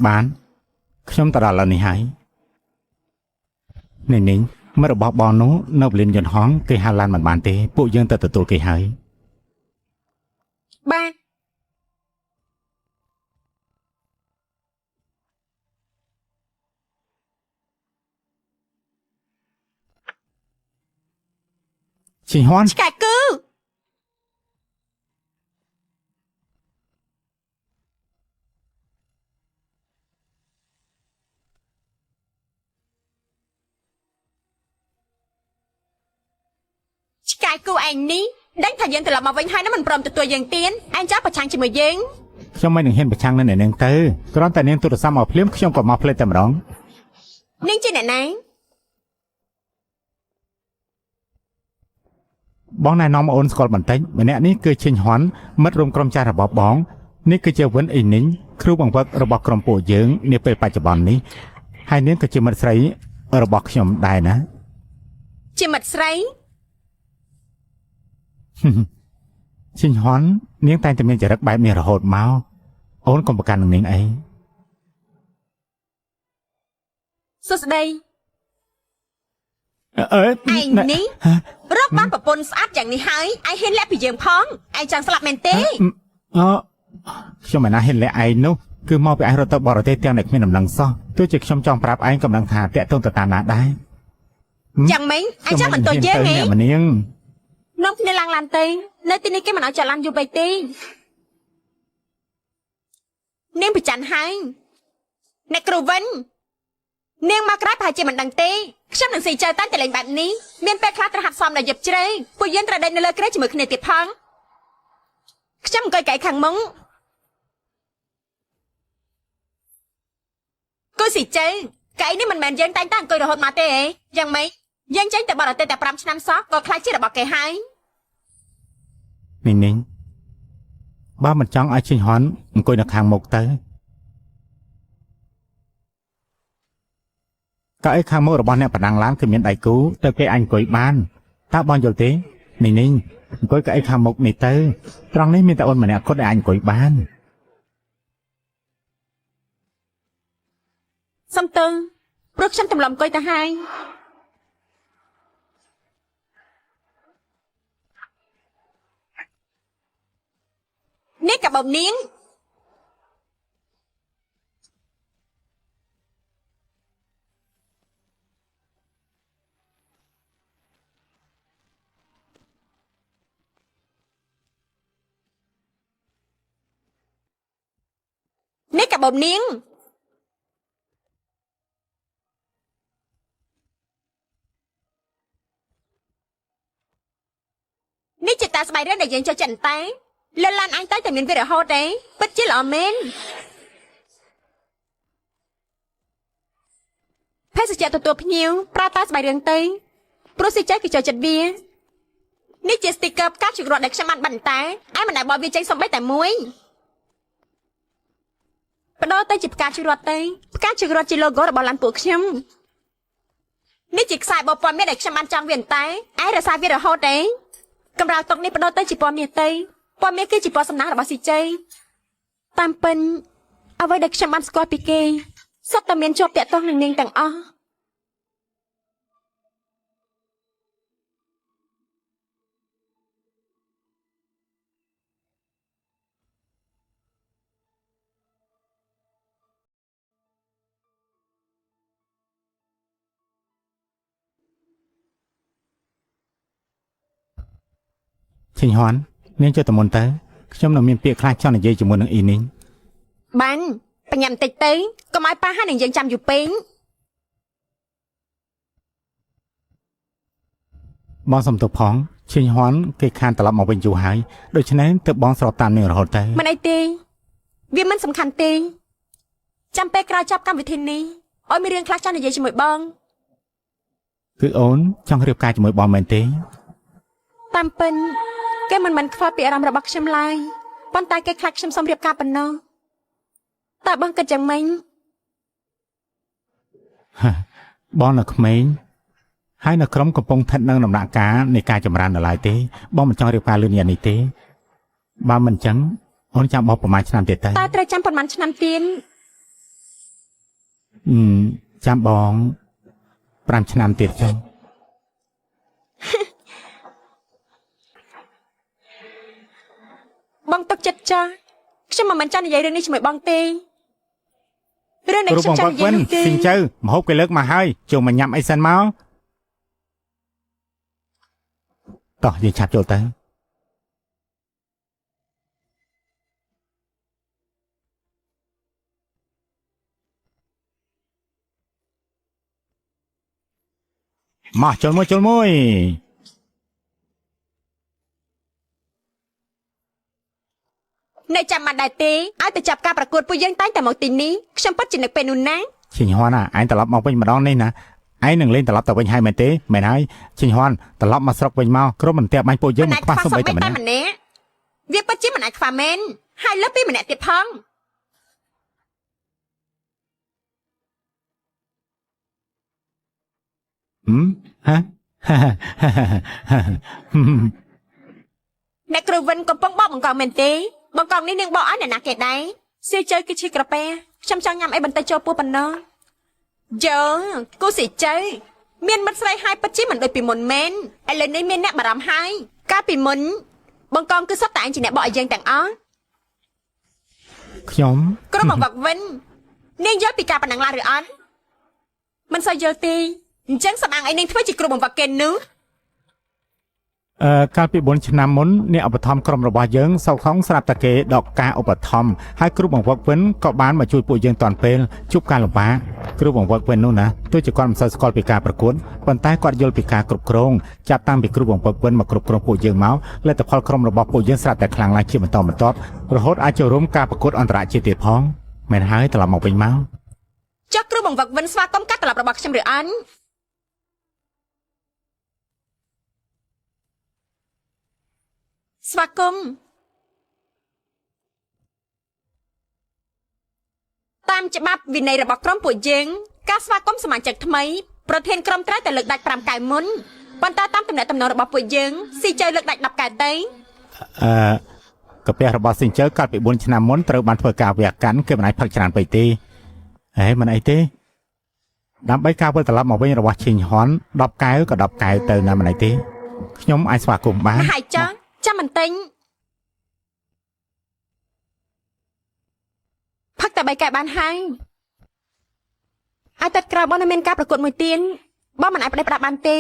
bánខ្ញុំទៅដល់នេះហើយនេះមើលរបស់បងនោះនៅពលានយន្តហងគេហៅឡានមិនបានទេពួកយើងទៅទទួលគេហើយបាទឈិញហ៊ុនឆ្កែគឺឆ្កែគូឯងនេះដឹងថាយើងត្រឡប់មកវិញហើយណាមិនព្រមទទួលយើងទៀតឯងចោលប្រឆាំងជាមួយយើងខ្ញុំមិននឹងហ៊ានប្រឆាំងនឹងអ្នកនាងទៅគ្រាន់តែនាងទូរស័ព្ទមកភ្លាមខ្ញុំក៏មកផ្លេចតែម្ដងនាងជាអ្នកណាបងណែនាំអូនស្គាល់បន្តិចម្នាក់នេះគឺឈិញហ៊ុនមិត្តរួមក្រុមចាស់របស់បងនេះគឺជាវិនអ៊ីនីងគ្រូបង្វឹករបស់ក្រុមពួកយើងនាពេលបច្ចុប្បន្ននេះហើយនាងក៏ជាមិត្តស្រីរបស់ខ្ញុំដែរណាជាមិត្តស្រីឈិញហ៊ុននាងតែងតែមានចរិតបែបនេះរហូតមកអូនកុំប្រកាន់នឹងនាងអីសួស្តីឯងនេះរកបានប្រពន្ធស្អាតយ៉ាងនេះហើយឯងហ៊ានលាក់ពីយើងផងឯងចង់ស្លាប់មែនទេខ្ញុំមិនណាហ៊ានលាក់ឯងនោះគឺមកពីឯងរត់ទៅបរទេសទាំងតែគ្មានដំណឹងសោះទោះជាខ្ញុំចង់ប្រាប់ឯងកំឡុងថាតាក់ទងទៅតាមណាដែរយ៉ាងម៉េចឯងចាំមិនទៅយើងហ៎ម្នាងនាំគ្នាឡើងឡានទៅនៅទីនេះគេមិនឲ្យចាក់ឡានយូរពេកទេនាងប្រច័ណ្ឌហើយអ្នកគ្រូវិននាងមកក្រៅប្រហែលជាមិនដឹងទេខ្ញុំនឹងស៊ីចៅតាំងតែលេងបែបនេះមានពេលខ្លះត្រូវហាត់សមដល់យប់ជ្រៅពួកយើងត្រូវដេកនៅលើគ្រែជាមួយគ្នាទៀតផងខ្ញុំអង្គុយកែខាងមុងគូស៊ីចៅកែនេះមិនមែនយើងតែងតែអង្គុយរហូតមកទេហ៎យ៉ាងម៉េចយើងចេញទៅបរទេសតែ5ឆ្នាំសោះក៏ខ្លាចជារបស់គេហើយនេះបើមិនចង់ឲ្យឈិញហ៊ុនអង្គុយនៅខាងមុខទៅកៅអីខាងមុខរបស់អ្នកប្រដាំងឡានគឺមានដៃគូទៅគេអាចអង្គុយបានតើបងយល់ទេនេះអង្គុយកៅអីខាងមុខនេះទៅត្រង់នេះមានតែអូនម្នាក់គត់ដែលអាចអង្គុយបានសំទើព្រោះខ្ញុំទម្លាប់អង្គុយទៅហើយនេះកាបូបនាងនេះកាបូបនាងនេះជាតាស្បៃរឿងដែលយើងចូលចិត្តតែលលានអញតែមានវារហូតទេពិតជាល្អមែនភេសជ្ជៈទទួលភ្ញៀវប្រើតាស្បៃរឿងទៅព្រោះសិចគេចូលចិត្តវានេះជា sticker ផ្កាជរត់ដែលខ្ញុំបានបន្តែឯមិនដែលបោះវាចេញសំបីតែមួយបដោទៅជាផ្កាជរត់ទៅផ្កាជរត់ជា logo របស់ឡានពួកខ្ញុំនេះជាខ្សែបបពណ៌មាសដែលខ្ញុំបានចង់វាតែឯរសារវារហូតទេកម្រាលតុកនេះបដោទៅជាពណ៌មាសទៅពណ៌មាសគឺជាពណ៌សំណាងរបស់ស៊ីជ័យតាមពិនអ្វីដែលខ្ញុំបានស្គាល់ពីគេសុទ្ធតែមានជាប់ពាក់ទោះនឹងនាងទាំងអស់ឈិញហ៊ុននាងចូលទៅមុនទៅខ្ញុំនៅមានពាក្យខ្លះចង់និយាយជាមួយនឹងអ៊ីនីងបានបញ្ញាបន្តិចទៅកុំឲ្យប៉ះហើយនឹងយើងចាំយូរពេកបងសុំទោសផងឈិញហ៊ុនគេខានត្រឡប់មកវិញយូរហើយដូច្នេះទើបបងស្របតាមនាងរហូតទៅមិនអីទេវាមិនសំខាន់ទេចាំពេលក្រោយចប់កម្មវិធីនេះឲ្យមានរឿងខ្លះចង់និយាយជាមួយបងគឺអូនចង់រៀបការជាមួយបងមែនទេតាមពិនគេមិនខ្វល់ពីអារម្មណ៍របស់ខ្ញុំឡើយប៉ុន្តែគេខ្លាចខ្ញុំសុំរៀបការប៉ុណ្ណោះតើបងគិតយ៉ាងម៉េចបងនៅក្មេងហើយនៅក្រុមកំពុងស្ថិតនៅដំណាក់កាលនៃការចម្រើននៅឡើយទេបងមិនចង់រៀបការលឿននេះទេបើមិនអញ្ចឹងអូនចាំបោះប្រហែលឆ្នាំទៀតទៅតើត្រូវចាំប្រហែលឆ្នាំទៀត ចាំបង5ឆ្នាំទៀតចុះ បងទុកចិត្តចាខ្ញុំមិនចង់និយាយរឿងនេះជាមួយបងទេរឿងដែល គ្រូ ខ្ញុំ បង្ ច វឹ ង់ ក និយាយ វិញ នោះគឺ ស៊ីងជើមហូបគេលើកមកហើយជុំមកញ៉ាំអីសិនមកតោះយើងឆាប់ចូលទៅមកចូលមួយ អ្នកចាំមិនដែរទេឲ្យទៅចាប់ការប្រកួតពួកយើងតែងតែមកទីនេះខ្ញុំពិតជានឹកពេលនោះណា ឈិញហွမ်းអញត្រឡប់មកវិញម្ដងនេះណាឯងនឹងលេងត្រឡប់ទៅវិញហើយមែនទេមែនហើយឈិញហွမ်းត្រឡប់មកស្រុកវិញមកក្រុមមិនតែបាញ់ពួកយើងមិនខ្វះសំបីតែម្នាក់ ម្នាក់វាពិតជាមិនអាចខ្វះមែនហើយលើពីម្នាក់ទៀតផង ហ៎ អ្នកគ្រូវិនកំពុងបោកបង្កងមែនទេបង្កងនេះនឹងបោកឲ្យអ្នកណាគេដែរសៀជើគឺជាក្រពែខ្ញុំចង់ញ៉ាំអីបន្តិចចូលពោះប៉ុណ្ណោះយើគូសៀជើមានមិត្តស្រីហើយពិតជាមិនដូចពីមុនមែនឥឡូវនេះមានអ្នកបារម្ភហើយកាលពីមុនបង្កងគឺសុទ្ធតែអញជាអ្នកបោកឲ្យយើងទាំងអស់ ខ្ញុំ គ្រូបង្វឹកវិននាងយល់ពីការប៉ុណ្ណឹងឡើយឬអត់មិនសូវយល់ទេអញ្ចឹងសម្អាងអីនាងធ្វើជាគ្រូបង្វឹកគេនោះ កាលពី4ឆ្នាំមុនអ្នកឧបត្ថម្ភក្រុមរបស់យើងសោកខំស្រាប់តែគេដកការឧបត្ថម្ភហើយគ្រូបង្វឹកវិញក៏បានមកជួយពួកយើងតាន់ពេលជួបការលំបាកគ្រូបង្វឹកវិញនោះណាទោះជាគាត់មិនសូវស្គាល់ពីការប្រកួតប៉ុន្តែគាត់យល់ពីការគ្រប់គ្រងចាប់តាំងពីគ្រូបង្វឹកវិញមកគ្រប់គ្រងពួកយើងមកលទ្ធផលក្រុមរបស់ពួកយើងស្រាប់តែខ្លាំងឡើងជាបន្តបន្ទាប់រហូតអាចចូលរួមការប្រកួតអន្តរជាតិទៀតផងមែនហើយត្រឡប់មកវិញមក ចុះគ្រូបង្វឹកវិនស្វាគមន៍ការត្រឡប់របស់ខ្ញុំឬអត់ស្វាគមន៍តាមច្បាប់វិន័យរបស់ក្រុមពួកយើងការស្វាគមន៍សមាជិកថ្មីប្រធានក្រុមត្រូវតែលើកដាច់5កែវមុនប៉ុន្តែតាមទំនាក់ទំនងរបស់ពួកយើងស៊ីជើលើកដាច់10កែវទៅ កាពះរបស់សិង្ជើកាលពី4ឆ្នាំមុនត្រូវបានធ្វើការវះកាន់គឺមិនអាចផឹកច្រើនពេកទេហេមិនអីទេដើម្បីការវិលត្រឡប់មកវិញរបស់ឈិញហន់10កែវក៏10កែវទៅណាមិនអីទេខ្ញុំអាចស្វាគមន៍បាន ហើយចាចាំបន្តិចផឹកតែ3កែវបានហើយអាទិត្យក្រោយបងនៅមានការប្រកួតមួយទៀតបងមិនអាចប្តេជ្ញាផ្ដាស់បានទេ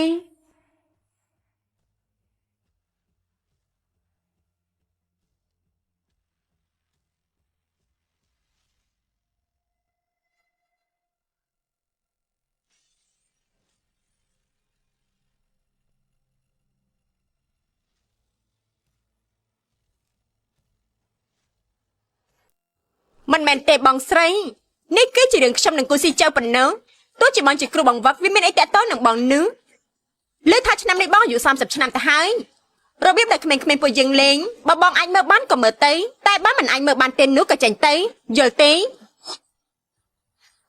មិនមែនទេបងស្រីនេះគឺជារឿងខ្ញុំនឹងគូស៊ីចៅប៉ុណ្ណឹងទោះជាបងជាគ្រូបង្វឹកវាមានអីតាក់ទងនឹងបងនឹងលើថាឆ្នាំនេះបងអាយុ30ឆ្នាំទៅហើយរបៀបដែលក្មេងៗពួកយើងលេងបើបងអាចមើលបានក៏មើលទៅតែបើមិនអាចមើលបានទេនោះក៏ចេញទៅយល់ទេ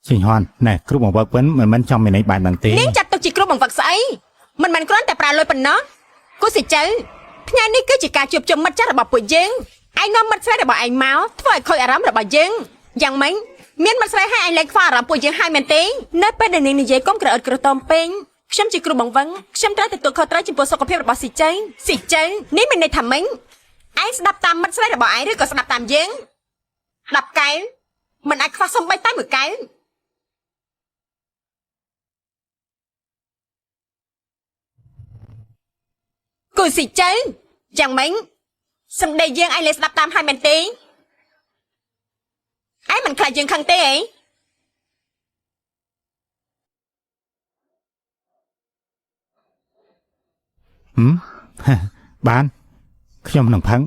ឈិញហន់ណែគ្រូបង្វឹកវិញមិនមែនចំមានន័យបែបហ្នឹងទេ នាងចាត់ទុកជាគ្រូបង្វឹកស្អីមិនមែនគ្រាន់តែប្រើលុយប៉ុណ្ណោះគូស៊ីចៅថ្ងៃនេះគឺជាការជួបជុំមិត្តចាស់របស់ពួកយើងឯងនាំមិត្តស្រីរបស់ឯងមកធ្វើឲ្យខូចអារម្មណ៍របស់យើងយ៉ាងម៉េចមានមិត្តស្រីឲ្យឯងលេងខ្វល់អារម្មណ៍ពួកយើងហើយមែនទេនៅពេលដែលនាងនិយាយកុំក្រអឺតក្រទមពេញខ្ញុំជាគ្រូបង្វឹកខ្ញុំត្រូវទទួលខុសត្រូវចំពោះសុខភាពរបស់ស៊ីចៅនេះមានន័យថាម៉េចឯងស្ដាប់តាមមិត្តស្រីរបស់ឯងឬក៏ស្ដាប់តាមយើង10កែវមិនអាចខ្វះសំបីតែ1កែវគូស៊ីចៅយ៉ាងម៉េចសម្ដីយើងឯងលេងស្ដាប់តាមហើយមែនទេឯងមិនខ្លាចយើងខឹងទេអី បានខ្ញុំនឹងផឹង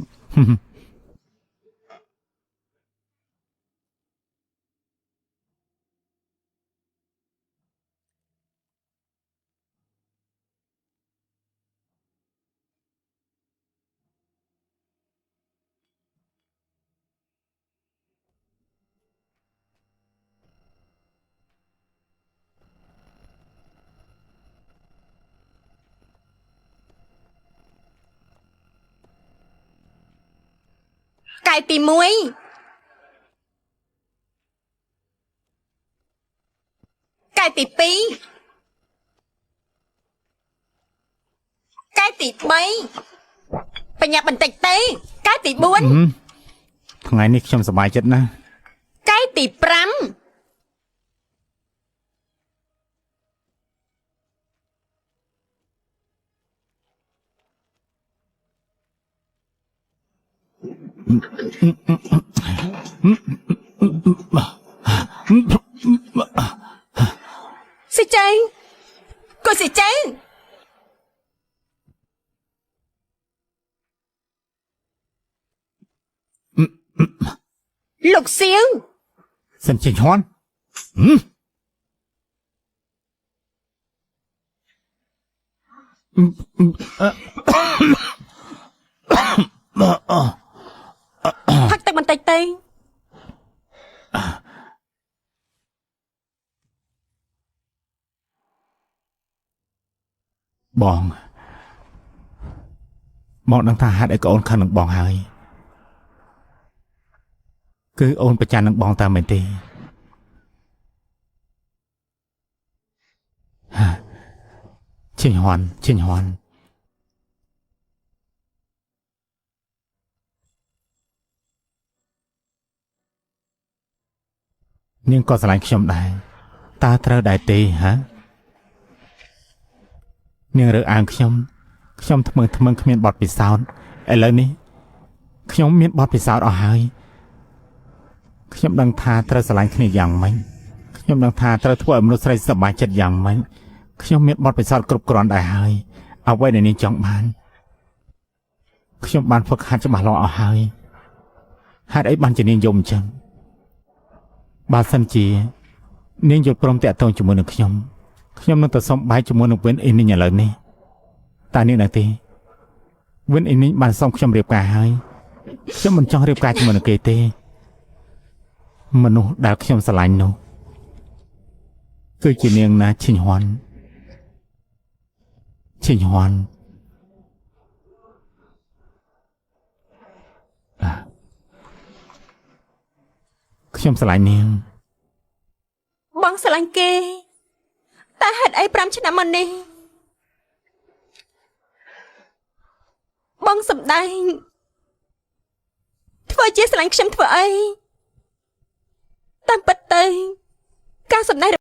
កែវទី1 កាយទី2កាយទី3បញ្ញាបន្តិចទេកាយទី4 ថ្ងៃនេះខ្ញុំសប្បាយចិត្តណាស់ កាយទី5 សិចៃក៏សិចៃលោកសៀវ សិនចេញហន់ផឹកទឹកបន្តិចទេ បងដឹងថាហេតុអីក៏អូនខឹងនឹងបងហើយគឺអូនប្រច័ណ្ឌនឹងបងតាមមែនទេឈិញហន់នាងក៏ស្រឡាញ់ខ្ញុំដែរតើត្រូវដែរទេហ៎នាងរើអាងខ្ញុំថ្មើងគ្មានបទពិសោធន៍ឥឡូវនេះខ្ញុំមានបទពិសោធន៍អស់ហើយខ្ញុំដឹងថាត្រូវស្រឡាញ់គ្នាយ៉ាងម៉េចខ្ញុំដឹងថាត្រូវធ្វើឲ្យមនុស្សស្រីសប្បាយចិត្តយ៉ាងម៉េចខ្ញុំមានបទពិសោធន៍គ្រប់គ្រាន់ដែរហើយអ្វីដែលនាងចង់បានខ្ញុំបានហ្វឹកហាត់ច្បាស់លាស់អស់ហើយហេតុអីបានជានាងយំអញ្ចឹងបើសិនជានាងយល់ព្រមតាក់ទងជាមួយនឹងខ្ញុំនឹងទៅសុំបាយជាមួយនឹងវិនអ៊ីនីងឥឡូវនេះតើនាងដឹងទេវិនអ៊ីនីងបានសុំខ្ញុំរៀបការហើយខ្ញុំមិនចង់រៀបការជាមួយនឹងគេទេមនុស្សដែលខ្ញុំស្រឡាញ់នោះគឺជានាងណាឈិញហន់ខ្ញុំស្រឡាញ់នាង បងស្រឡាញ់គេតែហេតុអី5ឆ្នាំមកនេះបងសម្ដែងធ្វើជាស្រឡាញ់ខ្ញុំធ្វើអីតាមពិតទៅការសម្ដែង